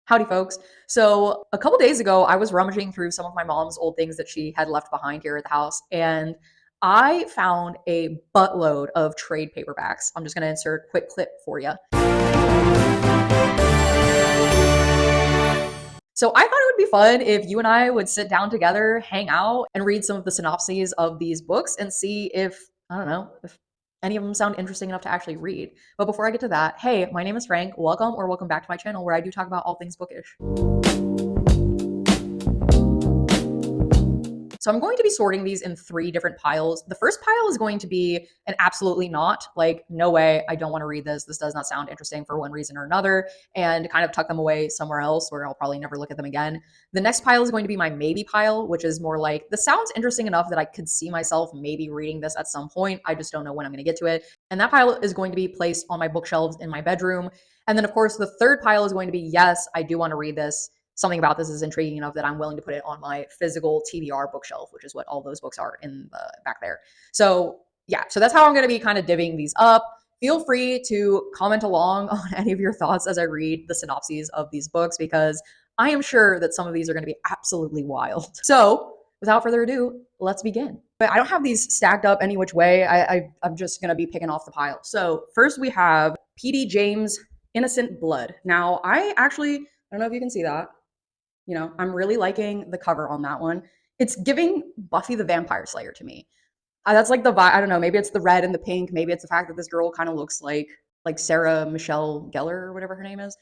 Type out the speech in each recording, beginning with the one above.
Howdy, folks. So, a couple days ago, I was rummaging through some of my mom's old things that she had left behind here at the house, and I found a buttload of trade paperbacks. I'm just going to insert a quick clip for you. So, I thought it would be fun if you and I would sit down together, hang out, and read some of the synopses of these books and see if, I don't know, if any of them sound interesting enough to actually read. But before I get to that, hey, my name is Frank. Welcome back to my channel where I do talk about all things bookish. So I'm going to be sorting these in 3 different piles. The first pile is going to be an absolutely not, like, no way, I don't want to read this. This does not sound interesting for one reason or another, and kind of tuck them away somewhere else where I'll probably never look at them again. The next pile is going to be my maybe pile, which is more like, this sounds interesting enough that I could see myself maybe reading this at some point. I just don't know when I'm going to get to it. And that pile is going to be placed on my bookshelves in my bedroom. And then, of course, the third pile is going to be, yes, I do want to read this. Something about this is intriguing enough that I'm willing to put it on my physical TBR bookshelf, which is what all those books are in the back there. So yeah, so that's how I'm going to be kind of divvying these up. Feel free to comment along on any of your thoughts as I read the synopses of these books, because I am sure that some of these are going to be absolutely wild. So without further ado, let's begin. But I don't have these stacked up any which way. I'm just going to be picking off the pile. So first we have P.D. James' Innocent Blood. Now, I don't know if you can see that. You know, I'm really liking the cover on that one. It's giving Buffy the Vampire Slayer to me. That's like the vibe. I don't know. Maybe it's the red and the pink. Maybe it's the fact that this girl kind of looks like Sarah Michelle Gellar or whatever her name is.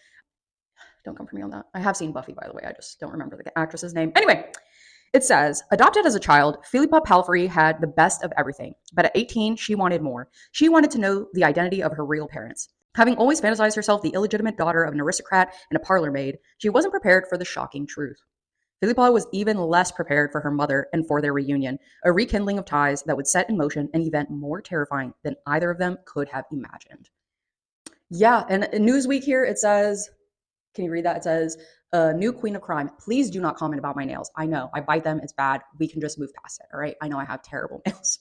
Don't come for me on that. I have seen Buffy, by the way. I just don't remember the actress's name. Anyway, it says, adopted as a child, Philippa Palfrey had the best of everything. But at 18, she wanted more. She wanted to know the identity of her real parents. Having always fantasized herself the illegitimate daughter of an aristocrat and a parlor maid, she wasn't prepared for the shocking truth. Philippa was even less prepared for her mother and for their reunion, a rekindling of ties that would set in motion an event more terrifying than either of them could have imagined. Yeah, and in Newsweek here, it says, can you read that? It says, new queen of crime. Please do not comment about my nails. I know, I bite them, it's bad. We can just move past it, all right? I know I have terrible nails.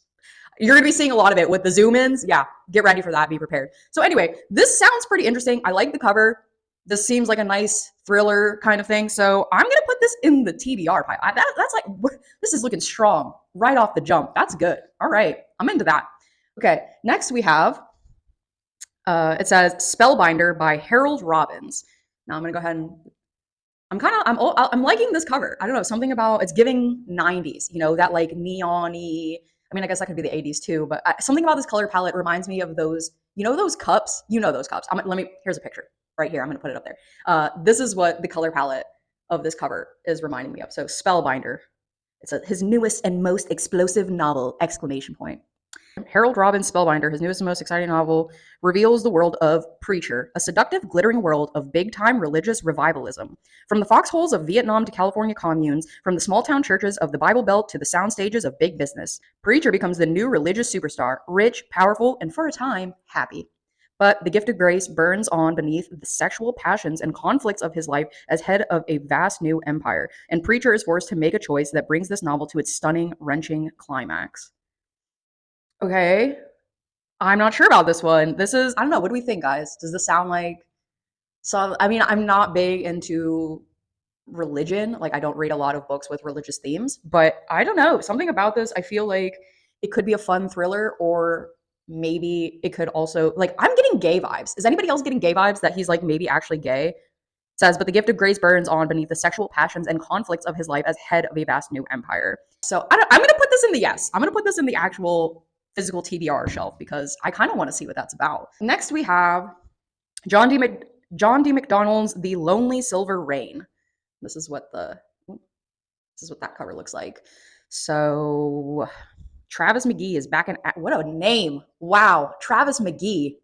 You're going to be seeing a lot of it with the zoom ins. Yeah, get ready for that. Be prepared. So anyway, this sounds pretty interesting. I like the cover. This seems like a nice thriller kind of thing. So I'm going to put this in the TBR pile. That's like, this is looking strong right off the jump. That's good. All right. I'm into that. Okay. Next we have, it says Spellbinder by Harold Robbins. Now I'm going to go ahead and I'm liking this cover. I don't know, something about, it's giving 90s, you know, that like neon-y. I mean, I guess that could be the 80s too, but something about this color palette reminds me of those, you know, those cups. You know those cups. Here's a picture right here. I'm going to put it up there. This is what the color palette of this cover is reminding me of. So Spellbinder. It's his newest and most explosive novel, exclamation point. Harold Robbins' Spellbinder, his newest and most exciting novel, reveals the world of Preacher, a seductive, glittering world of big-time religious revivalism. From the foxholes of Vietnam to California communes, from the small-town churches of the Bible Belt to the sound stages of big business, Preacher becomes the new religious superstar, rich, powerful, and for a time, happy. But the gift of grace burns on beneath the sexual passions and conflicts of his life as head of a vast new empire, and Preacher is forced to make a choice that brings this novel to its stunning, wrenching climax. Okay, I'm not sure about this one. This is, I don't know, what do we think, guys? Does this sound like some, I mean, I'm not big into religion. Like, I don't read a lot of books with religious themes, but I don't know. Something about this, I feel like it could be a fun thriller, or maybe it could also, like, I'm getting gay vibes. Is anybody else getting gay vibes that he's like maybe actually gay? It says, but the gift of grace burns on beneath the sexual passions and conflicts of his life as head of a vast new empire. So I'm going to put this in the yes. I'm going to put this in the actual physical TBR shelf because I kind of want to see what that's about. Next we have John D. McDonald's The Lonely Silver Rain. This is what that cover looks like. So Travis McGee is back in, what a name. Wow, Travis McGee.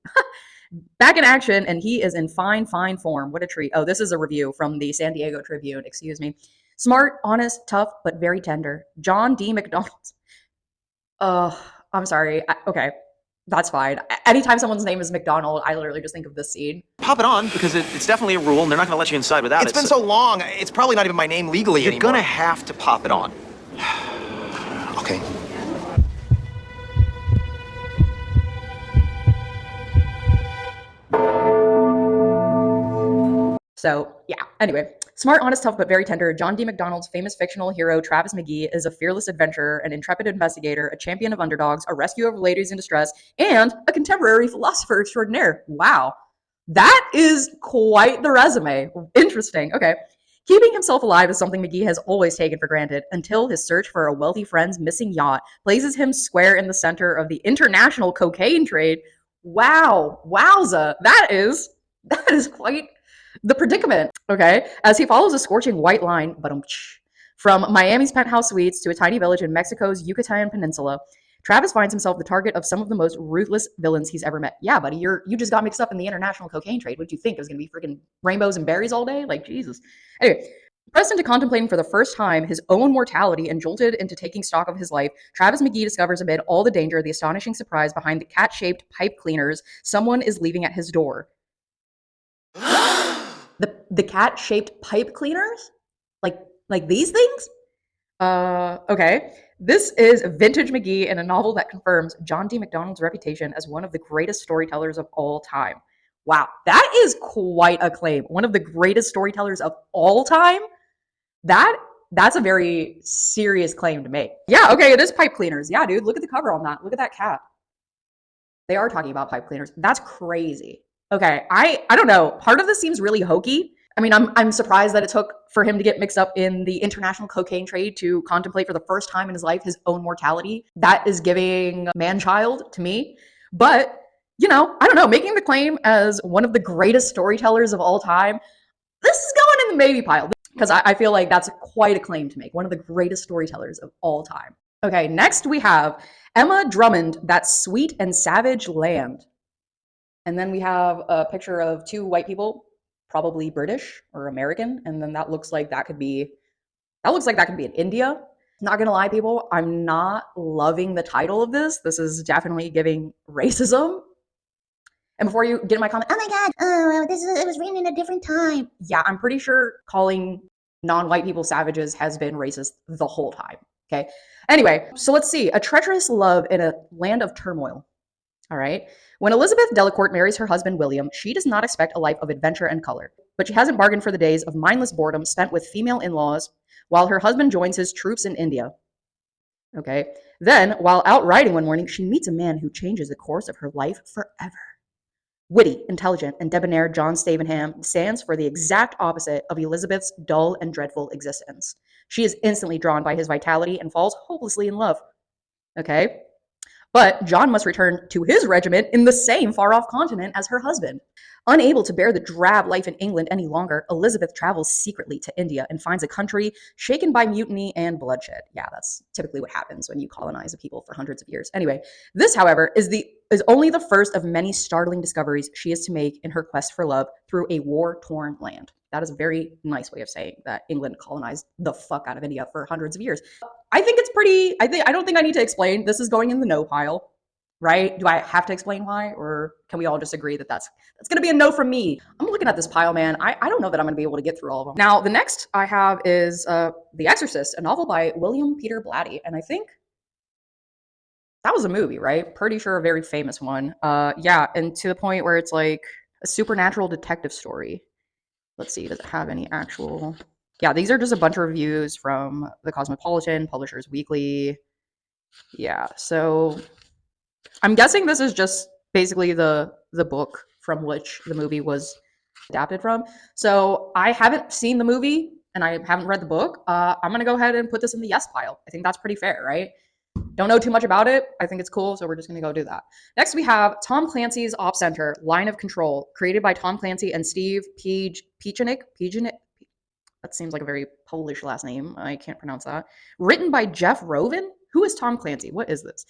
Back in action, and he is in fine form. What a treat. Oh, this is a review from the San Diego Tribune, excuse me. Smart, honest, tough, but very tender. John D. McDonald's. I'm sorry. Okay, that's fine. Anytime someone's name is McDonald, I literally just think of this scene. Pop it on, because it's definitely a rule, and they're not going to let you inside without it. It's been so long, it's probably not even my name legally anymore. You're going to have to pop it on. Okay. So, yeah. Anyway, smart, honest, tough, but very tender, John D. MacDonald's famous fictional hero, Travis McGee, is a fearless adventurer, an intrepid investigator, a champion of underdogs, a rescuer of ladies in distress, and a contemporary philosopher extraordinaire. Wow. That is quite the resume. Interesting. Okay. Keeping himself alive is something McGee has always taken for granted until his search for a wealthy friend's missing yacht places him square in the center of the international cocaine trade. Wow. Wowza. That is quite the predicament. Okay. As he follows a scorching white line, but from Miami's penthouse suites to a tiny village in Mexico's Yucatan Peninsula, Travis finds himself the target of some of the most ruthless villains he's ever met. Yeah, buddy, you just got mixed up in the international cocaine trade. What did you think? It was gonna be freaking rainbows and berries all day? Like Jesus. Anyway, pressed into contemplating for the first time his own mortality and jolted into taking stock of his life, Travis McGee discovers amid all the danger the astonishing surprise behind the cat-shaped pipe cleaners someone is leaving at his door. The cat-shaped pipe cleaners? Like these things? Okay. This is Vintage McGee in a novel that confirms John D. MacDonald's reputation as one of the greatest storytellers of all time. Wow, that is quite a claim. One of the greatest storytellers of all time? That's a very serious claim to make. Yeah, okay, it is pipe cleaners. Yeah, dude, look at the cover on that. Look at that cat. They are talking about pipe cleaners. That's crazy. Okay, I don't know. Part of this seems really hokey. I mean, I'm surprised that it took for him to get mixed up in the international cocaine trade to contemplate for the first time in his life his own mortality. That is giving man-child to me. But, I don't know, making the claim as one of the greatest storytellers of all time, this is going in the maybe pile because I feel like that's quite a claim to make. One of the greatest storytellers of all time. Okay, next we have Emma Drummond, That Sweet and Savage Land. And then we have a picture of two white people, probably British or American, and then that looks like that could be in India. Not gonna lie, people, I'm not loving the title of this. This is definitely giving racism. And before you get in my comment, oh my god, it was written in a different time. Yeah, I'm pretty sure calling non-white people savages has been racist the whole time. Okay. Anyway, so let's see. A treacherous love in a land of turmoil. All right. When Elizabeth Delacourt marries her husband William, she does not expect a life of adventure and color, but she hasn't bargained for the days of mindless boredom spent with female in-laws while her husband joins his troops in India. Okay. Then, while out riding one morning, she meets a man who changes the course of her life forever. Witty, intelligent, and debonair John Stavenham stands for the exact opposite of Elizabeth's dull and dreadful existence. She is instantly drawn by his vitality and falls hopelessly in love. Okay. But John must return to his regiment in the same far-off continent as her husband. Unable to bear the drab life in England any longer, Elizabeth travels secretly to India and finds a country shaken by mutiny and bloodshed. Yeah, that's typically what happens when you colonize a people for hundreds of years. Anyway, this, however, is only the first of many startling discoveries she is to make in her quest for love through a war-torn land. That is a very nice way of saying that England colonized the fuck out of India for hundreds of years. I think it's pretty. I don't think I need to explain. This is going in the no pile, right? Do I have to explain why, or can we all just agree that that's going to be a no from me? I'm looking at this pile, man. I don't know that I'm going to be able to get through all of them. Now, the next I have is The Exorcist, a novel by William Peter Blatty, and I think that was a movie, right? Pretty sure a very famous one. Yeah, and to the point where it's like a supernatural detective story. Let's see, does it have any actual... Yeah, these are just a bunch of reviews from the Cosmopolitan, Publishers Weekly. Yeah, so I'm guessing this is just basically the book from which the movie was adapted from. So I haven't seen the movie and I haven't read the book. I'm going to go ahead and put this in the yes pile. I think that's pretty fair, right? Don't know too much about it. I think it's cool, so we're just going to go do that. Next, we have Tom Clancy's Op Center, Line of Control, created by Tom Clancy and Steve Pieczenik. That seems like a very Polish last name. I can't pronounce that. Written by Jeff Rovin. Who is Tom Clancy? What is this?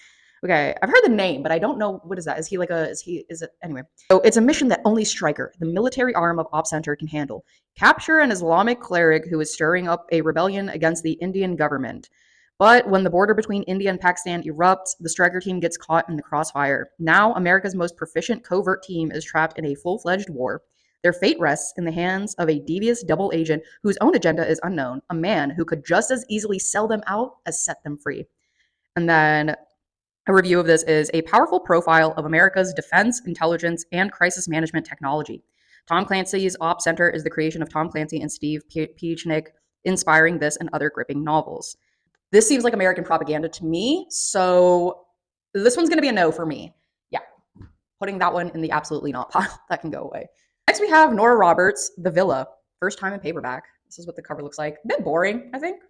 Okay, I've heard the name, but I don't know what is that. Is it anyway? So it's a mission that only Stryker, the military arm of Op Center, can handle. Capture an Islamic cleric who is stirring up a rebellion against the Indian government. But when the border between India and Pakistan erupts, the Stryker team gets caught in the crossfire. Now, America's most proficient covert team is trapped in a full-fledged war. Their fate rests in the hands of a devious double agent whose own agenda is unknown, a man who could just as easily sell them out as set them free. And then a review of this is a powerful profile of America's defense, intelligence, and crisis management technology. Tom Clancy's Op Center is the creation of Tom Clancy and Steve Piechnik, inspiring this and other gripping novels. This seems like American propaganda to me, so this one's going to be a no for me. Yeah, putting that one in the absolutely not pile. That can go away. Next, we have Nora Roberts, The Villa, first time in paperback. This is what the cover looks like. A bit boring, I think,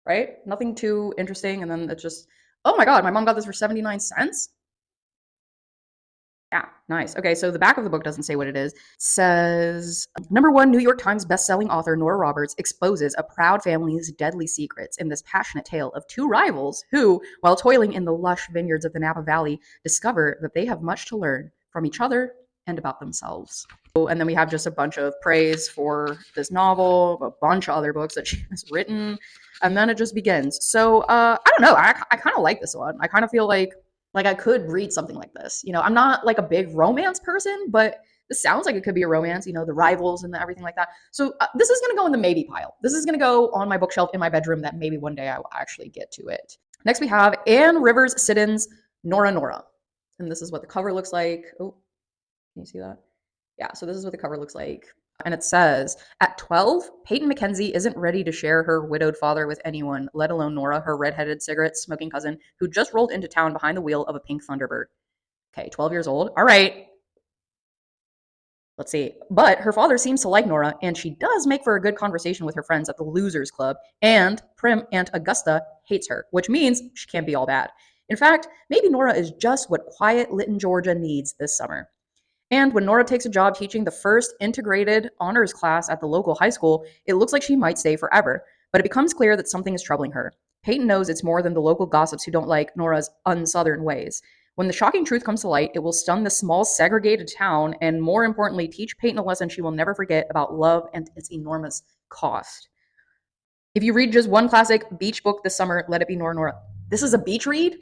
right? Nothing too interesting. And then it's just, oh my God, my mom got this for 79 cents. Yeah, nice. Okay, so the back of the book doesn't say what it is. It says #1 New York Times bestselling author Nora Roberts exposes a proud family's deadly secrets in this passionate tale of two rivals who, while toiling in the lush vineyards of the Napa Valley, discover that they have much to learn from each other and about themselves. And then we have just a bunch of praise for this novel, a bunch of other books that she has written, and then it just begins. So I don't know. I kind of like this one. I kind of feel like I could read something like this. I'm not like a big romance person, but this sounds like it could be a romance, the rivals and everything like that. So this is going to go in the maybe pile. This is going to go on my bookshelf in my bedroom that maybe one day I will actually get to it. Next, we have Anne Rivers Siddons, Nora Nora. And this is what the cover looks like. Oh, can you see that? Yeah, so this is what the cover looks like. And it says, at 12, Peyton McKenzie isn't ready to share her widowed father with anyone, let alone Nora, her redheaded cigarette-smoking cousin, who just rolled into town behind the wheel of a pink Thunderbird. Okay, 12 years old. All right. Let's see. But her father seems to like Nora, and she does make for a good conversation with her friends at the Losers Club. And prim Aunt Augusta hates her, which means she can't be all bad. In fact, maybe Nora is just what quiet Lytton, Georgia needs this summer. And when Nora takes a job teaching the first integrated honors class at the local high school, it looks like she might stay forever. But it becomes clear that something is troubling her. Peyton knows it's more than the local gossips who don't like Nora's unsouthern ways. When the shocking truth comes to light, it will stun the small, segregated town and, more importantly, teach Peyton a lesson she will never forget about love and its enormous cost. If you read just one classic beach book this summer, let it be Nora Nora. This is a beach read?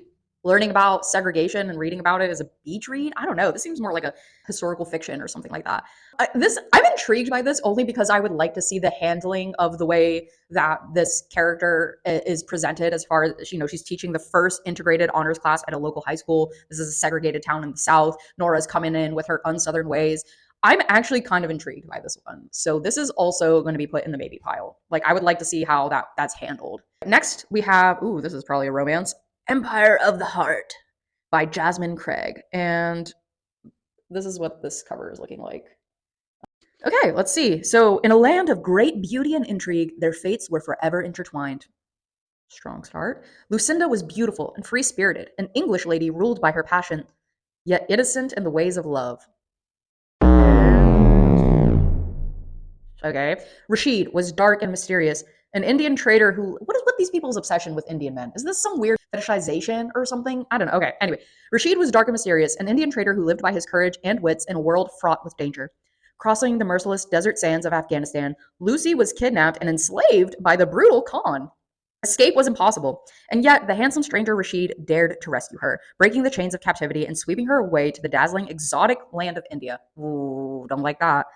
Learning about segregation and reading about it as a beach read? I don't know. This seems more like a historical fiction or something like that. I'm intrigued by this only because I would like to see the handling of the way that this character is presented, as far as, she's teaching the first integrated honors class at a local high school. This is a segregated town in the South. Nora's coming in with her unsouthern ways. I'm actually kind of intrigued by this one. So this is also going to be put in the maybe pile. Like, I would like to see how that's handled. Next, we have, this is probably a romance, Empire of the Heart by Jasmine Craig. And this is what this cover is looking like. Okay, let's see. So, in a land of great beauty and intrigue, their fates were forever intertwined. Strong start. Lucinda was beautiful and free-spirited, an English lady ruled by her passion, yet innocent in the ways of love. Okay. Rashid was dark and mysterious, an Indian trader who, what is with these people's obsession with Indian men? Is this some weird fetishization or something? I don't know. Okay, anyway. Rashid was dark and mysterious, an Indian trader who lived by his courage and wits in a world fraught with danger. Crossing the merciless desert sands of Afghanistan, Lucy was kidnapped and enslaved by the brutal Khan. Escape was impossible, and yet the handsome stranger Rashid dared to rescue her, breaking the chains of captivity and sweeping her away to the dazzling, exotic land of India. Ooh, don't like that.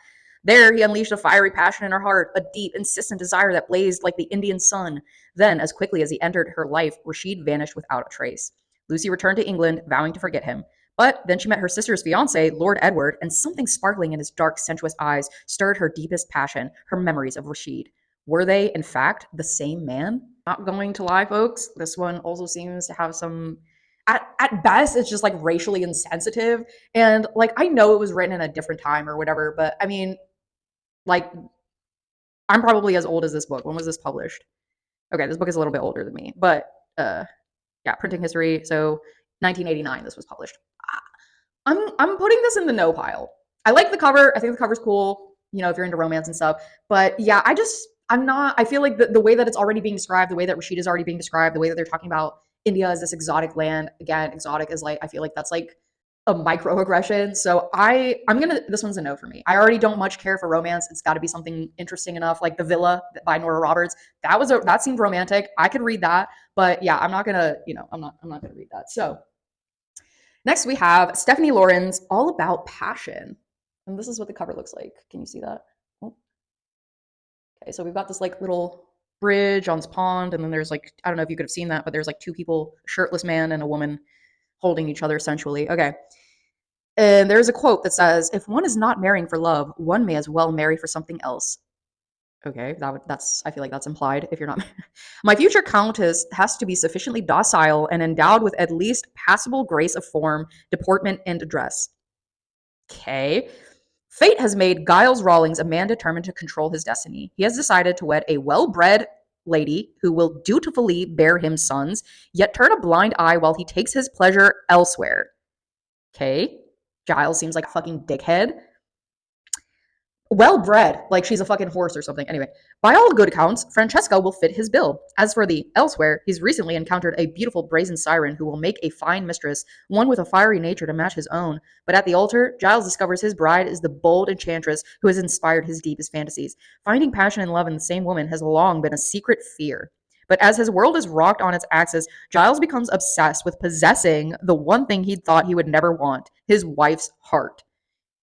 There, he unleashed a fiery passion in her heart, a deep, insistent desire that blazed like the Indian sun. Then, as quickly as he entered her life, Rashid vanished without a trace. Lucy returned to England, vowing to forget him. But then she met her sister's fiancé, Lord Edward, and something sparkling in his dark, sensuous eyes stirred her deepest passion, her memories of Rashid. Were they, in fact, the same man? Not going to lie, folks. This one also seems to have some, at best, it's just like racially insensitive. And like, I know it was written in a different time or whatever, but I mean, like, I'm probably as old as this book. When was this published? Okay, this book is a little bit older than me, but yeah, printing history. So 1989, this was published. I'm putting this in the no pile. I like the cover. I think the cover's cool, if you're into romance and stuff. But yeah, I'm not, I feel like the way that it's already being described, the way that Rashid is already being described, the way that they're talking about India as this exotic land, again, exotic is like, I feel like that's like a microaggression. So this one's a no for me. I already don't much care for romance. It's got to be something interesting enough, like The Villa by Nora Roberts. That seemed romantic. I could read that, but yeah, I'm not gonna read that. So next we have Stephanie Lauren's All About Passion, and this is what the cover looks like. Can you see that? Oh. Okay, so we've got this like little bridge on this pond, and then there's like, I don't know if you could have seen that, but there's like two people, a shirtless man and a woman, holding each other sensually. Okay. And there's a quote that says, "If one is not marrying for love, one may as well marry for something else." Okay, that's I feel like that's implied if you're not. My future countess has to be sufficiently docile and endowed with at least passable grace of form, deportment, and address. Okay. Fate has made Giles Rawlings a man determined to control his destiny. He has decided to wed a well-bred lady who will dutifully bear him sons, yet turn a blind eye while he takes his pleasure elsewhere. Okay. Giles seems like a fucking dickhead. Well bred, like she's a fucking horse or something. Anyway, by all good accounts, Francesca will fit his bill. As for the elsewhere, he's recently encountered a beautiful brazen siren who will make a fine mistress, one with a fiery nature to match his own. But at the altar, Giles discovers his bride is the bold enchantress who has inspired his deepest fantasies. Finding passion and love in the same woman has long been a secret fear. But as his world is rocked on its axis, Giles becomes obsessed with possessing the one thing he'd thought he would never want, his wife's heart.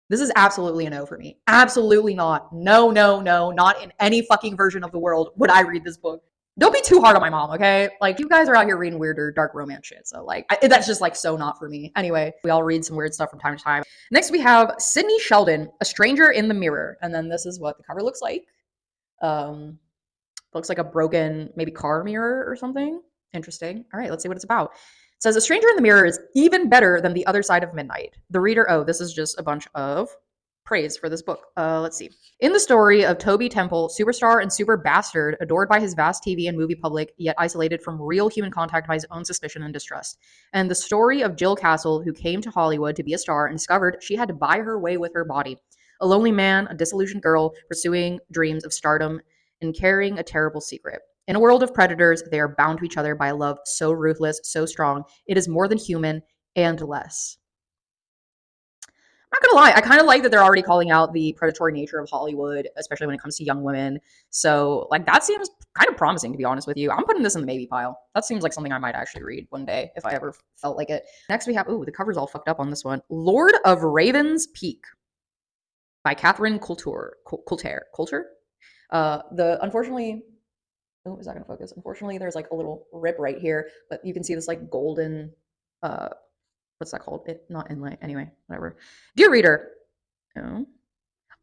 This is absolutely a no for me. Absolutely not. No, no, no. Not in any fucking version of the world would I read this book. Don't be too hard on my mom, okay? Like, you guys are out here reading weirder dark romance shit. So, like, that's just, like, so not for me. Anyway, we all read some weird stuff from time to time. Next, we have Sydney Sheldon, A Stranger in the Mirror. And then this is what the cover looks like. Looks like a broken, maybe car mirror or something. Interesting. All right, let's see what it's about. It says, A Stranger in the Mirror is even better than The Other Side of Midnight. The reader, oh, this is just a bunch of praise for this book. Let's see. In the story of Toby Temple, superstar and super bastard, adored by his vast TV and movie public, yet isolated from real human contact by his own suspicion and distrust. And the story of Jill Castle, who came to Hollywood to be a star and discovered she had to buy her way with her body. A lonely man, a disillusioned girl, pursuing dreams of stardom and carrying a terrible secret. In a world of predators, they are bound to each other by a love so ruthless, so strong, it is more than human and less. I'm not gonna lie, I kind of like that they're already calling out the predatory nature of Hollywood, especially when it comes to young women. So, like, that seems kind of promising, to be honest with you. I'm putting this in the maybe pile. That seems like something I might actually read one day if I ever felt like it. Next, we have, ooh, the cover's all fucked up on this one. Lord of Raven's Peak by Catherine Coulter. Coulter? Unfortunately, oh, is that gonna focus? Unfortunately, there's like a little rip right here, but you can see this like golden, what's that called? It not inlay. Anyway, whatever. Dear reader, oh,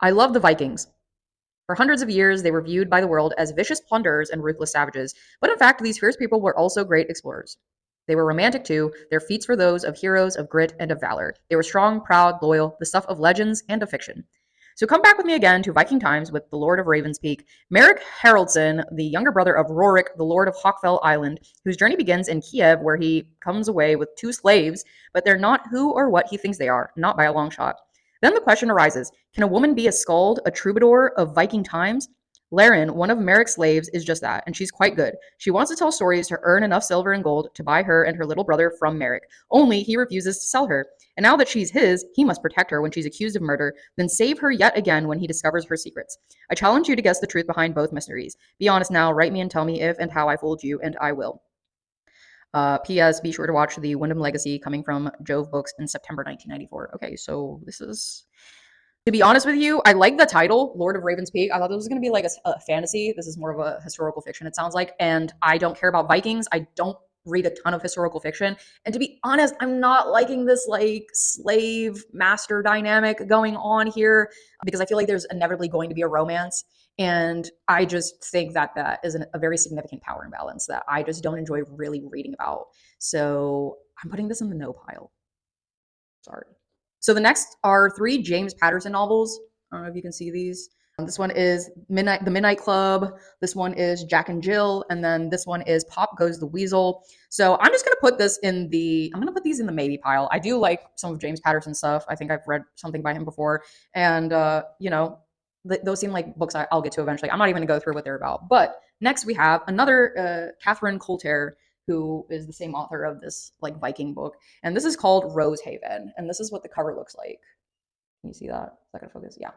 I love the Vikings. For hundreds of years, they were viewed by the world as vicious plunderers and ruthless savages, but in fact, these fierce people were also great explorers. They were romantic too. Their feats were those of heroes of grit and of valor. They were strong, proud, loyal, the stuff of legends and of fiction. So come back with me again to Viking times with the Lord of Ravenspeak, Merrick Haraldson, the younger brother of Rorik, the Lord of Hawkfell Island, whose journey begins in Kiev, where he comes away with 2 slaves, but they're not who or what he thinks they are, not by a long shot. Then the question arises, can a woman be a skald, a troubadour of Viking times? Laren, one of Merrick's slaves, is just that, and she's quite good. She wants to tell stories to earn enough silver and gold to buy her and her little brother from Merrick. Only he refuses to sell her. And now that she's his, he must protect her when she's accused of murder, then save her yet again when he discovers her secrets. I challenge you to guess the truth behind both mysteries. Be honest now, write me and tell me if and how I fooled you, and I will. P.S. Be sure to watch The Wyndham Legacy coming from Jove Books in September 1994. Okay, so this is... To be honest with you, I like the title, Lord of Raven's Peak. I thought this was going to be like a fantasy. This is more of a historical fiction, it sounds like. And I don't care about Vikings. I don't read a ton of historical fiction. And to be honest, I'm not liking this like slave master dynamic going on here because I feel like there's inevitably going to be a romance. And I just think that that is a very significant power imbalance that I just don't enjoy really reading about. So I'm putting this in the no pile. Sorry. So the next are 3 James Patterson novels. I don't know if you can see these. This one is The Midnight Club. This one is Jack and Jill. And then this one is Pop Goes the Weasel. So I'm just going to put this in I'm going to put these in the maybe pile. I do like some of James Patterson's stuff. I think I've read something by him before. And, those seem like books I'll get to eventually. I'm not even going to go through what they're about. But next we have another Catherine Coulter, who is the same author of this like Viking book. And this is called Rosehaven. And this is what the cover looks like. Can you see that? Is that gonna focus? Yeah.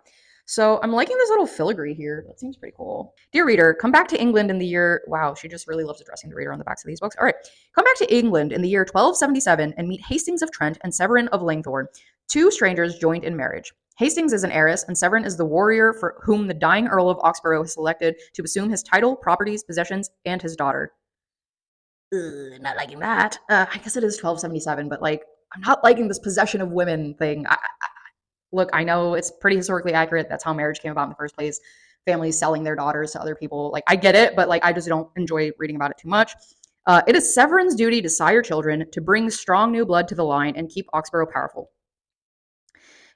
So I'm liking this little filigree here. That seems pretty cool. Dear reader, come back to England in the year... Wow, she just really loves addressing the reader on the backs of these books. All right. Come back to England in the year 1277 and meet Hastings of Trent and Severin of Langthorne, 2 strangers joined in marriage. Hastings is an heiress, and Severin is the warrior for whom the dying Earl of Oxborough has selected to assume his title, properties, possessions, and his daughter. Not liking that. I guess it is 1277, but like I'm not liking this possession of women thing. Look, I know it's pretty historically accurate. That's how marriage came about in the first place. Families selling their daughters to other people. Like, I get it, but like, I just don't enjoy reading about it too much. It is Severin's duty to sire children, to bring strong new blood to the line, and keep Oxborough powerful.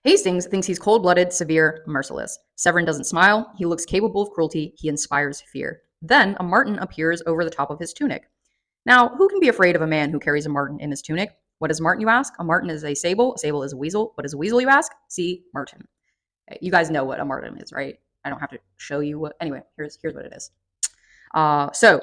Hastings thinks he's cold-blooded, severe, merciless. Severin doesn't smile. He looks capable of cruelty. He inspires fear. Then a marten appears over the top of his tunic. Now, who can be afraid of a man who carries a marten in his tunic? What is marten, you ask? A marten is a sable is a weasel. What is a weasel, you ask? See marten. Okay, you guys know what a marten is, right? I don't have to show you what. Anyway, here's what it is. So,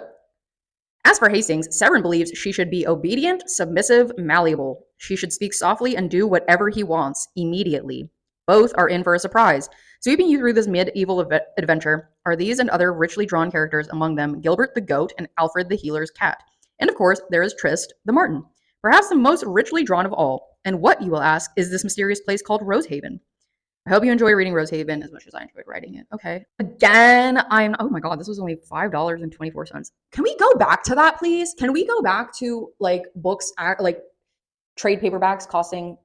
as for Hastings, Severin believes she should be obedient, submissive, malleable. She should speak softly and do whatever he wants immediately. Both are in for a surprise. Sweeping you through this medieval adventure are these and other richly drawn characters, among them Gilbert the goat and Alfred the healer's cat. And of course, there is Trist the marten, perhaps the most richly drawn of all. And what, you will ask, is this mysterious place called Rosehaven? I hope you enjoy reading Rosehaven as much as I enjoyed writing it. Okay. Again, oh my God, this was only $5.24. Can we go back to that, please? Can we go back to like books, like trade paperbacks costing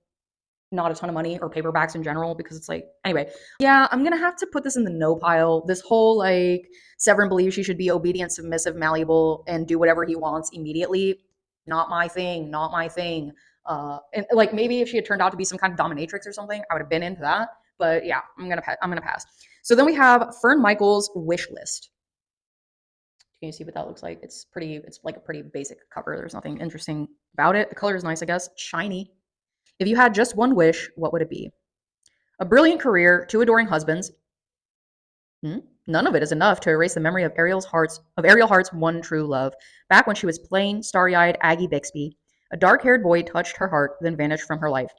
not a ton of money, or paperbacks in general? Because it's like, anyway, yeah, I'm gonna have to put this in the no pile. This whole like, Severin believes she should be obedient, submissive, malleable, and do whatever he wants immediately. Not my thing, not my thing. And like, maybe if she had turned out to be some kind of dominatrix or something, I would have been into that. But yeah, I'm gonna pass. So then we have Fern Michaels' wish list. Can you see what that looks like? It's like a pretty basic cover. There's nothing interesting about it. The color is nice, I guess. Shiny. If you had just one wish, what would it be? A brilliant career, 2 adoring husbands. None of it is enough to erase the memory of Ariel Hart's one true love. Back when she was plain, starry-eyed Aggie Bixby, a dark-haired boy touched her heart, then vanished from her life.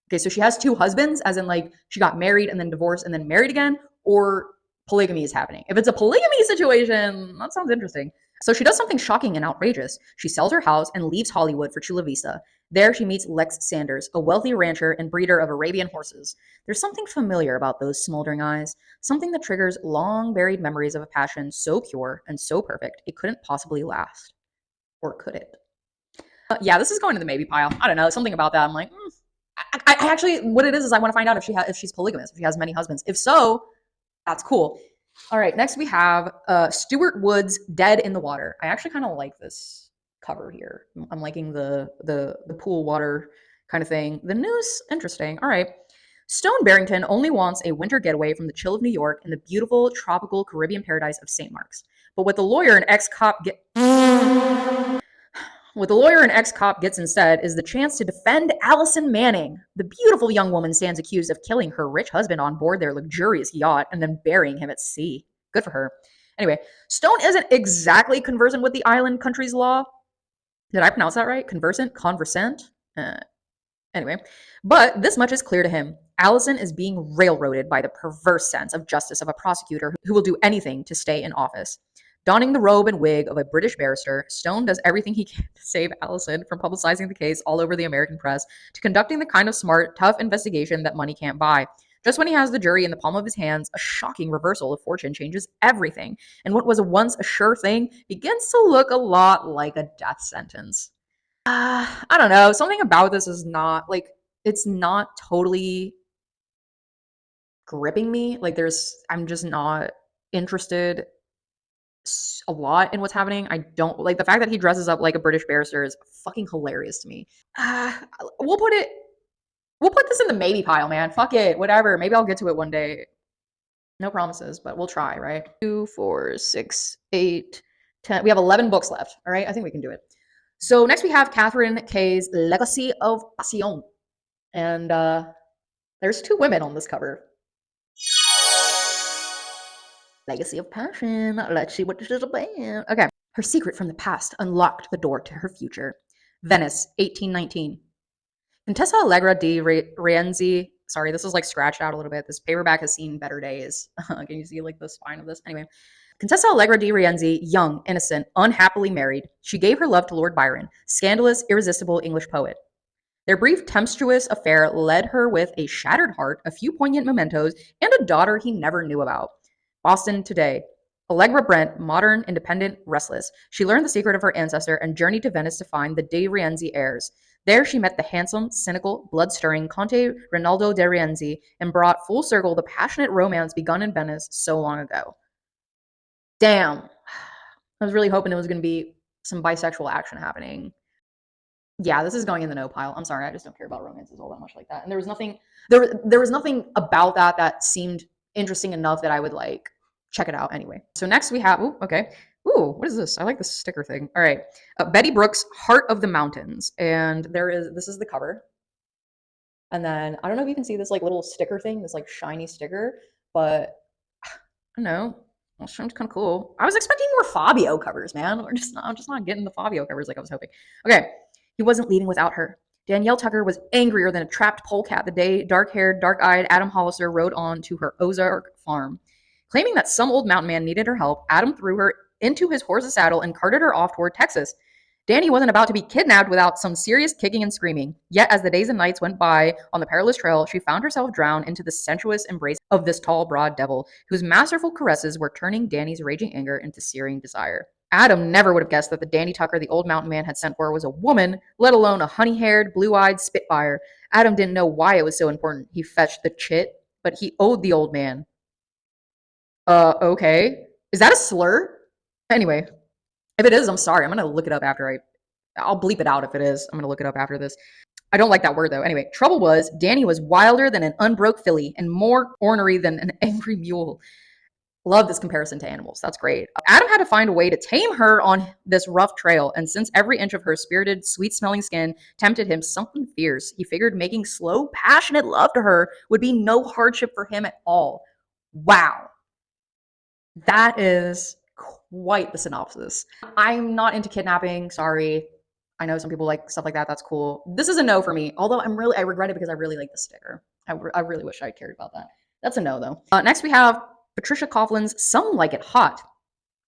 Okay, so she has 2 husbands, as in like she got married and then divorced and then married again, or polygamy is happening. If it's a polygamy situation, that sounds interesting. So she does something shocking and outrageous. She sells her house and leaves Hollywood for Chula Vista. There she meets Lex Sanders, a wealthy rancher and breeder of Arabian horses. There's something familiar about those smoldering eyes, something that triggers long-buried memories of a passion so pure and so perfect it couldn't possibly last. Or could it? Yeah, this is going to the maybe pile. I don't know, something about that. I'm like, I actually, what it is I want to find out if she's polygamous, if she has many husbands. If so, that's cool. All right, next we have Stuart Wood's Dead in the Water. I actually kind of like this cover here. I'm liking the pool water kind of thing. The noose, interesting. All right. Stone Barrington only wants a winter getaway from the chill of New York and the beautiful tropical Caribbean paradise of St. Mark's. But what the lawyer and ex-cop gets instead is the chance to defend Allison Manning. The beautiful young woman stands accused of killing her rich husband on board their luxurious yacht and then burying him at sea. Good for her. Anyway, Stone isn't exactly conversant with the island country's law. Did I pronounce that right? Conversant? Anyway, but this much is clear to him. Allison is being railroaded by the perverse sense of justice of a prosecutor who will do anything to stay in office. Donning the robe and wig of a British barrister, Stone does everything he can to save Allison, from publicizing the case all over the American press to conducting the kind of smart, tough investigation that money can't buy. Just when he has the jury in the palm of his hands, a shocking reversal of fortune changes everything, and what was once a sure thing begins to look a lot like a death sentence. I don't know. Something about this is not, like, it's not totally gripping me. Like, I'm just not interested a lot in what's happening. I don't like the fact that he dresses up like a British barrister is fucking hilarious to me. We'll put this in the maybe pile, man. Fuck it, whatever. Maybe I'll get to it one day. No promises, but we'll try, right? 2, 4, 6, 8, 10. We have 11 books left. All right, I think we can do it. So next we have Catherine Kay's Legacy of Passion, and there's 2 women on this cover. Legacy of Passion. Let's see what this is about. Okay. Her secret from the past unlocked the door to her future. Venice, 1819. Contessa Allegra di Rienzi. Sorry, this is like scratched out a little bit. This paperback has seen better days. Can you see like the spine of this? Anyway. Contessa Allegra di Rienzi, young, innocent, unhappily married. She gave her love to Lord Byron, scandalous, irresistible English poet. Their brief, tempestuous affair led her with a shattered heart, a few poignant mementos, and a daughter he never knew about. Boston today. Allegra Brent, modern, independent, restless. She learned the secret of her ancestor and journeyed to Venice to find the de Rienzi heirs. There she met the handsome, cynical, blood-stirring Conte Rinaldo de Rienzi and brought full circle the passionate romance begun in Venice so long ago. Damn. I was really hoping it was going to be some bisexual action happening. Yeah, this is going in the no pile. I'm sorry, I just don't care about romances all that much like that. And there was nothing about that that seemed interesting enough that I would like check it out anyway. So next we have, ooh, okay. Ooh, what is this? I like this sticker thing. All right. Betty Brooks, Heart of the Mountains. And this is the cover. And then I don't know if you can see this like little sticker thing, this like shiny sticker, but I don't know. That sounds kind of cool. I was expecting more Fabio covers, man. I'm just not getting the Fabio covers like I was hoping. Okay. He wasn't leaving without her. Danielle Tucker was angrier than a trapped polecat the day dark-haired, dark-eyed Adam Hollister rode on to her Ozark farm. Claiming that some old mountain man needed her help, Adam threw her into his horse's saddle and carted her off toward Texas. Danny wasn't about to be kidnapped without some serious kicking and screaming. Yet, as the days and nights went by on the perilous trail, she found herself drowned into the sensuous embrace of this tall, broad devil, whose masterful caresses were turning Danny's raging anger into searing desire. Adam never would have guessed that the Danny Tucker the old mountain man had sent for was a woman, let alone a honey-haired, blue-eyed spitfire. Adam didn't know why it was so important. He fetched the chit, but he owed the old man. Okay. Is that a slur? Anyway, if it is, I'm sorry. I'm gonna look it up after I'll bleep it out if it is. I'm gonna look it up after this. I don't like that word though. Anyway, trouble was, Danny was wilder than an unbroke filly and more ornery than an angry mule. Love this comparison to animals. That's great. Adam had to find a way to tame her on this rough trail, and since every inch of her spirited, sweet-smelling skin tempted him something fierce, he figured making slow, passionate love to her would be no hardship for him at all. Wow. That is quite the synopsis. I'm not into kidnapping, sorry. I know some people like stuff like that. That's cool. This is a no for me. Although I regret it because I really like the sticker. I really wish I cared about that. That's a no though. Next we have Patricia Coughlin's Some Like It Hot.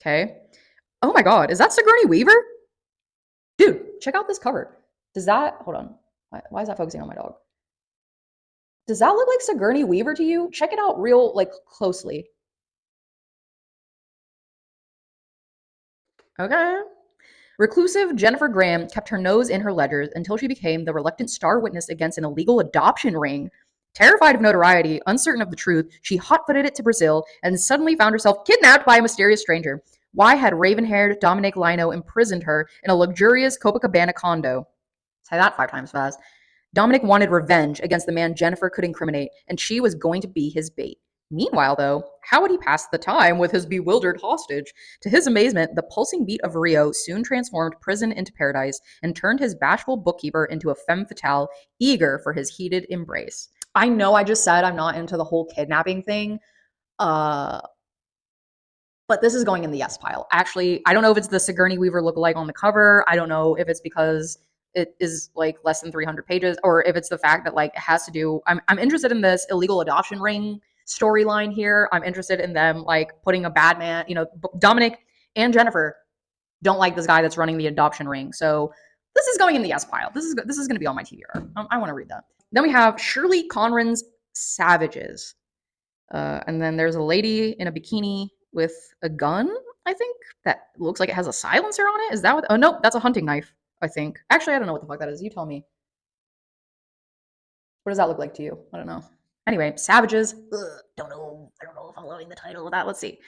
Okay. Oh my God, is that Sigourney Weaver? Dude, check out this cover. Does that, hold on. Why is that focusing on my dog? Does that look like Sigourney Weaver to you? Check it out real, like, closely. Okay. Reclusive Jennifer Graham kept her nose in her ledgers until she became the reluctant star witness against an illegal adoption ring. Terrified of notoriety, uncertain of the truth, she hot-footed it to Brazil and suddenly found herself kidnapped by a mysterious stranger. Why had raven-haired Dominic Lino imprisoned her in a luxurious Copacabana condo? Say that 5 times fast. Dominic wanted revenge against the man Jennifer could incriminate, and she was going to be his bait. Meanwhile, though, how would he pass the time with his bewildered hostage? To his amazement, the pulsing beat of Rio soon transformed prison into paradise and turned his bashful bookkeeper into a femme fatale, eager for his heated embrace. I know I just said I'm not into the whole kidnapping thing, but this is going in the yes pile. Actually, I don't know if it's the Sigourney Weaver lookalike on the cover. I don't know if it's because it is like less than 300 pages, or if it's the fact that like it has to do. I'm interested in this illegal adoption ring storyline here. I'm interested in them like putting a bad man. You know, Dominic and Jennifer don't like this guy that's running the adoption ring, so this is going in the yes pile. This is going to be on my TBR. I want to read that. Then we have Shirley Conran's Savages. And then there's a lady in a bikini with a gun, I think, that looks like it has a silencer on it. Is that what? Oh, no, that's a hunting knife, I think. Actually, I don't know what the fuck that is. You tell me. What does that look like to you? I don't know. Anyway, Savages. Ugh, don't know. I don't know if I'm loving the title of that. Let's see.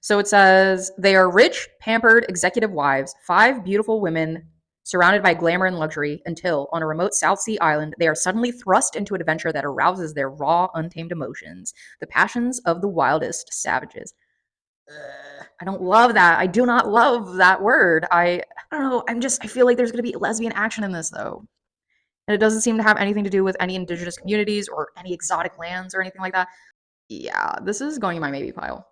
So it says, they are rich, pampered executive wives, 5 beautiful women surrounded by glamour and luxury, until, on a remote South Sea island, they are suddenly thrust into an adventure that arouses their raw, untamed emotions, the passions of the wildest savages. I don't love that. I do not love that word. I don't know. I feel like there's going to be lesbian action in this, though. And it doesn't seem to have anything to do with any indigenous communities or any exotic lands or anything like that. Yeah, this is going in my maybe pile.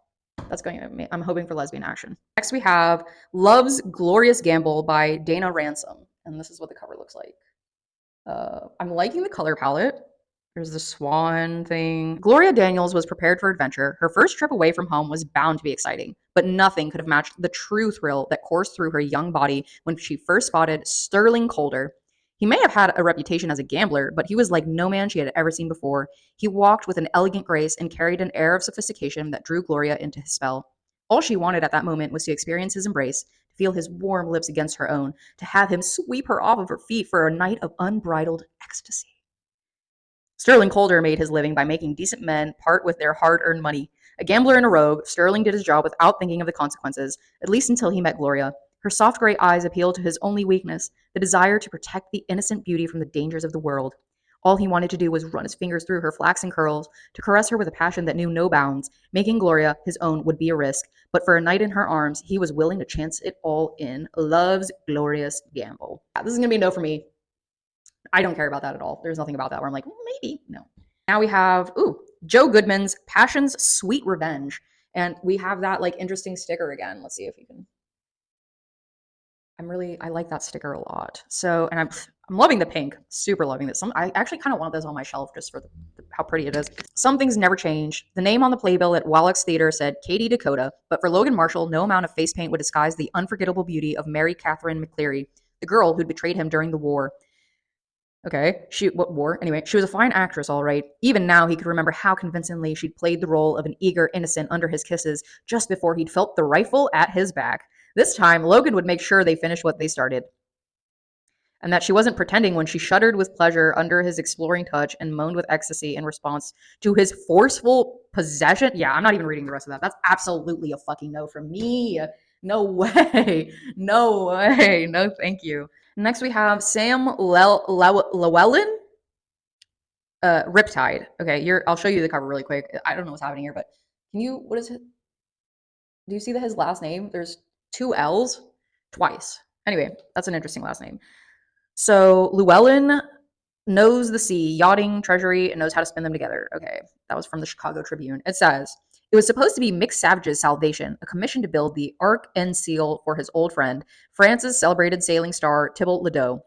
That's going to, I'm hoping for lesbian action. Next we have Love's Glorious Gamble by Dana Ransom. And this is what the cover looks like. I'm liking the color palette. There's the swan thing. Gloria Daniels was prepared for adventure. Her first trip away from home was bound to be exciting, but nothing could have matched the true thrill that coursed through her young body when she first spotted Sterling Calder. He may have had a reputation as a gambler, but he was like no man she had ever seen before. He walked with an elegant grace and carried an air of sophistication that drew Gloria into his spell. All she wanted at that moment was to experience his embrace, to feel his warm lips against her own, to have him sweep her off of her feet for a night of unbridled ecstasy. Sterling Calder made his living by making decent men part with their hard-earned money. A gambler and a rogue, Sterling did his job without thinking of the consequences, at least until he met Gloria. Her soft gray eyes appealed to his only weakness, the desire to protect the innocent beauty from the dangers of the world. All he wanted to do was run his fingers through her flaxen curls, to caress her with a passion that knew no bounds. Making Gloria his own would be a risk, but for a night in her arms, he was willing to chance it all in. Love's glorious gamble. Yeah, this is gonna be a no for me. I don't care about that at all. There's nothing about that where I'm like, maybe, no. Now we have, Joe Goodman's Passion's Sweet Revenge. And we have that like interesting sticker again. Let's see if you can. I like that sticker a lot. So, and I'm loving the pink, super loving this. I actually kind of want this on my shelf just for how pretty it is. Some things never change. The name on the playbill at Wallach's Theater said Katie Dakota, but for Logan Marshall, no amount of face paint would disguise the unforgettable beauty of Mary Catherine McCleary, the girl who'd betrayed him during the war. Okay, what war? Anyway, she was a fine actress, all right. Even now, he could remember how convincingly she'd played the role of an eager innocent under his kisses just before he'd felt the rifle at his back. This time, Logan would make sure they finished what they started, and that she wasn't pretending when she shuddered with pleasure under his exploring touch and moaned with ecstasy in response to his forceful possession. Yeah, I'm not even reading the rest of that. That's absolutely a fucking no from me. No way. No way. No, thank you. Next, we have Sam Llewellyn, Riptide. Okay, I'll show you the cover really quick. I don't know what's happening here, but what is it? Do you see that his last name? There's two L's twice. Anyway, that's an interesting last name. So Llewellyn knows the sea, yachting, treasury, and knows how to spin them together. Okay, that was from the Chicago Tribune. It says, it was supposed to be Mick Savage's salvation, a commission to build the Ark and Seal for his old friend, France's celebrated sailing star Tybalt Ledoux.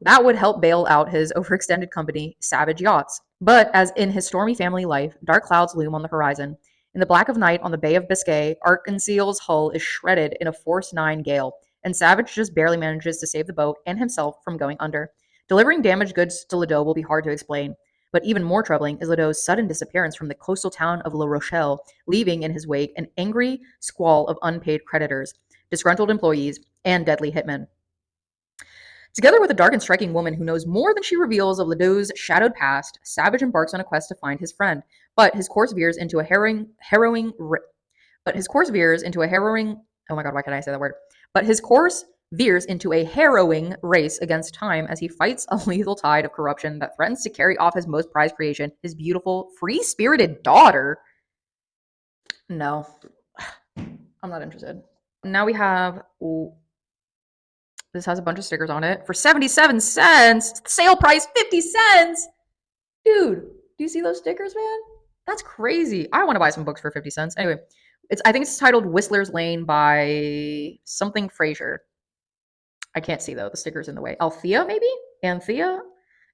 That would help bail out his overextended company, Savage Yachts. But as in his stormy family life, dark clouds loom on the horizon. In the black of night on the Bay of Biscay, Ark and Seal's hull is shredded in a force 9 gale, and Savage just barely manages to save the boat and himself from going under. Delivering damaged goods to Ledoux will be hard to explain. But even more troubling is Ledoux' sudden disappearance from the coastal town of La Rochelle, leaving in his wake an angry squall of unpaid creditors, disgruntled employees, and deadly hitmen. Together with a dark and striking woman who knows more than she reveals of Ledoux' shadowed past, Savage embarks on a quest to find his friend. But his course veers into a harrowing. Oh my god, why can't I say that word? But his course veers into a harrowing race against time as he fights a lethal tide of corruption that threatens to carry off his most prized creation, his beautiful, free-spirited daughter. No, I'm not interested. Now we have. This has a bunch of stickers on it for 77 cents. Sale price 50 cents. Dude, do you see those stickers, man? That's crazy. I want to buy some books for 50 cents. Anyway, I think it's titled Whistler's Lane by something Fraser. I can't see though. The sticker's in the way. Althea, maybe? Anthea?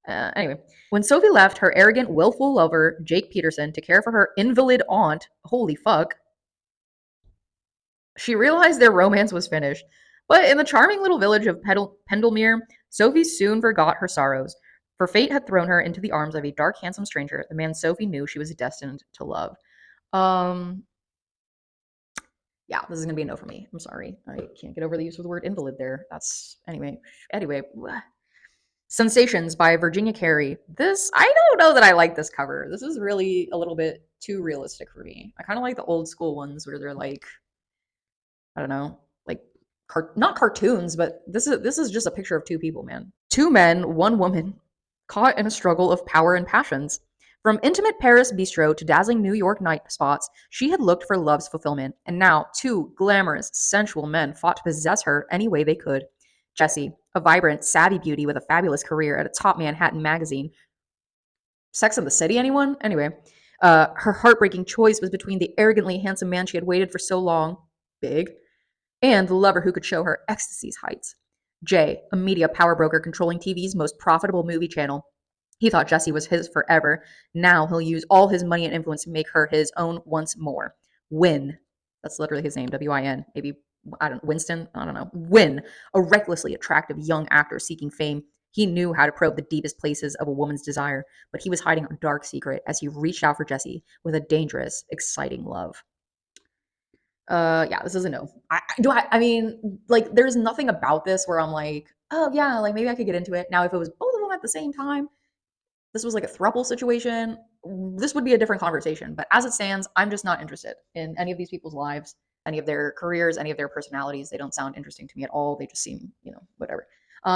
Anyway, when Sophie left her arrogant, willful lover, Jake Peterson, to care for her invalid aunt, holy fuck, she realized their romance was finished. But in the charming little village of Pendlemere, Sophie soon forgot her sorrows, for fate had thrown her into the arms of a dark, handsome stranger, the man Sophie knew she was destined to love. Yeah, this is gonna be a no for me. I'm sorry. I can't get over the use of the word invalid there. Anyway. Sensations by Virginia Carey. I don't know that I like this cover. This is really a little bit too realistic for me. I kind of like the old school ones where they're like, I don't know, like not cartoons, but this is just a picture of two people, man. Two men, one woman, caught in a struggle of power and passions. From intimate Paris bistro to dazzling New York night spots, she had looked for love's fulfillment, and now two glamorous, sensual men fought to possess her any way they could. Jessie, a vibrant, savvy beauty with a fabulous career at a top Manhattan magazine. Sex and the City, anyone? Anyway, her heartbreaking choice was between the arrogantly handsome man she had waited for so long, big, and the lover who could show her ecstasy's heights. Jay, a media power broker controlling TV's most profitable movie channel. He thought Jessie was his forever. Now he'll use all his money and influence to make her his own once more. Win. That's literally his name, W-I-N. Maybe, Winston? I don't know. Win. A recklessly attractive young actor seeking fame. He knew how to probe the deepest places of a woman's desire, but he was hiding a dark secret as he reached out for Jessie with a dangerous, exciting love. Yeah, this is a no. I mean, like, there's nothing about this where I'm like, oh yeah, like maybe I could get into it. Now, if it was both of them at the same time, this was like a throuple situation, this would be a different conversation. But as it stands, I'm just not interested in any of these people's lives, any of their careers, any of their personalities. They don't sound interesting to me at all. They just seem, whatever.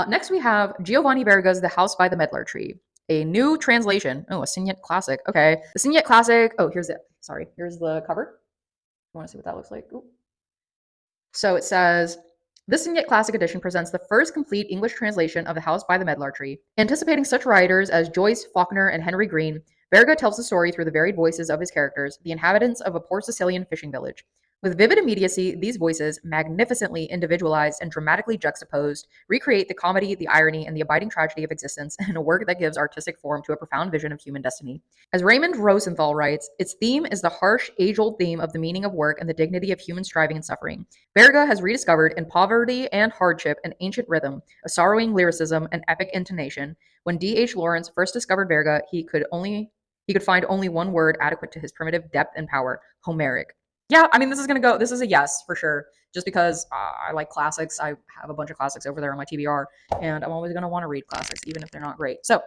Next, we have Giovanni Verga's The House by the Medlar Tree, a new translation. Oh, a Signet classic. Okay. The Signet classic. Oh, here's it. Sorry. Here's the cover. You want to see what that looks like? Ooh. So it says, this Signet Classic Edition presents the first complete English translation of The House by the Medlar Tree. Anticipating such writers as Joyce, Faulkner, and Henry Green, Verga tells the story through the varied voices of his characters, the inhabitants of a poor Sicilian fishing village. With vivid immediacy, these voices, magnificently individualized and dramatically juxtaposed, recreate the comedy, the irony, and the abiding tragedy of existence in a work that gives artistic form to a profound vision of human destiny. As Raymond Rosenthal writes, its theme is the harsh, age-old theme of the meaning of work and the dignity of human striving and suffering. Verga has rediscovered in poverty and hardship an ancient rhythm, a sorrowing lyricism, and epic intonation. When D.H. Lawrence first discovered Verga, he could find only one word adequate to his primitive depth and power: Homeric. Yeah, I mean, this is a yes for sure. Just because I like classics. I have a bunch of classics over there on my TBR, and I'm always going to want to read classics, even if they're not great. So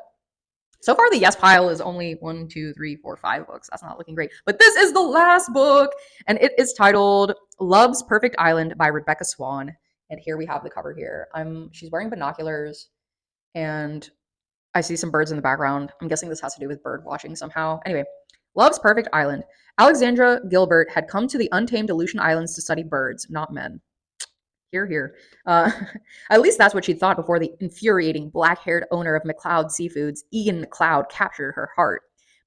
far the yes pile is only 1, 2, 3, 4, 5 books. That's not looking great. But this is the last book, and it is titled Love's Perfect Island by Rebecca Swan. And here we have the cover here. She's wearing binoculars, and I see some birds in the background. I'm guessing this has to do with bird watching somehow. Anyway, Love's Perfect Island. Alexandra Gilbert had come to the untamed Aleutian Islands to study birds, not men. Here, here. Uh, at least that's what she thought before the infuriating black-haired owner of McLeod Seafoods, Ian McLeod, captured her heart.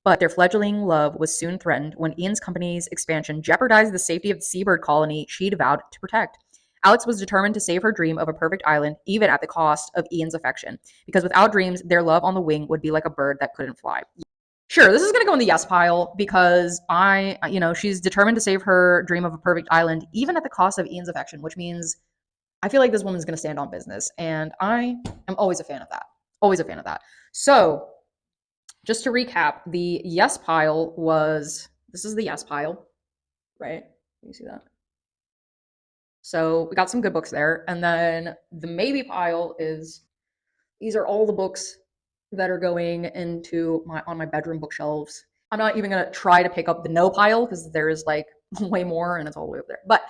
But their fledgling love was soon threatened when Ian's company's expansion jeopardized the safety of the seabird colony she'd vowed to protect. Alex was determined to save her dream of a perfect island, even at the cost of Ian's affection, because without dreams, their love on the wing would be like a bird that couldn't fly. Sure, this is going to go in the yes pile because she's determined to save her dream of a perfect island, even at the cost of Ian's affection, which means I feel like this woman's going to stand on business. And I am always a fan of that. Always a fan of that. So, just to recap, the yes pile this is the yes pile, right? Can you see that? So, we got some good books there. And then the maybe pile these are all the books that are going into my bedroom bookshelves. I'm not even gonna try to pick up the no pile because there's like way more and it's all the way up there. But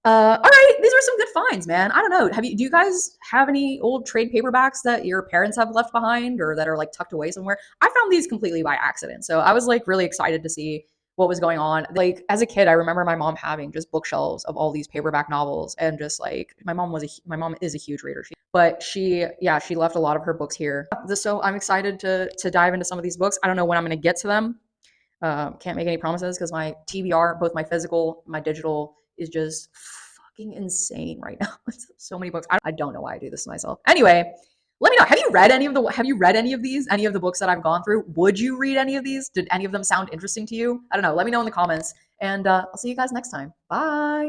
all right, these are some good finds, man. I don't know. Do you guys have any old trade paperbacks that your parents have left behind or that are like tucked away somewhere? I found these completely by accident. So I was like really excited to see what was going on. Like as a kid, I remember my mom having just bookshelves of all these paperback novels and just like my mom is a huge reader. But she left a lot of her books here. So I'm excited to dive into some of these books. I don't know when I'm going to get to them. Can't make any promises because my TBR, both my physical, my digital, is just fucking insane right now. It's so many books. I don't know why I do this to myself. Anyway, let me know. Have you read any of these? Any of the books that I've gone through? Would you read any of these? Did any of them sound interesting to you? I don't know. Let me know in the comments. And I'll see you guys next time. Bye.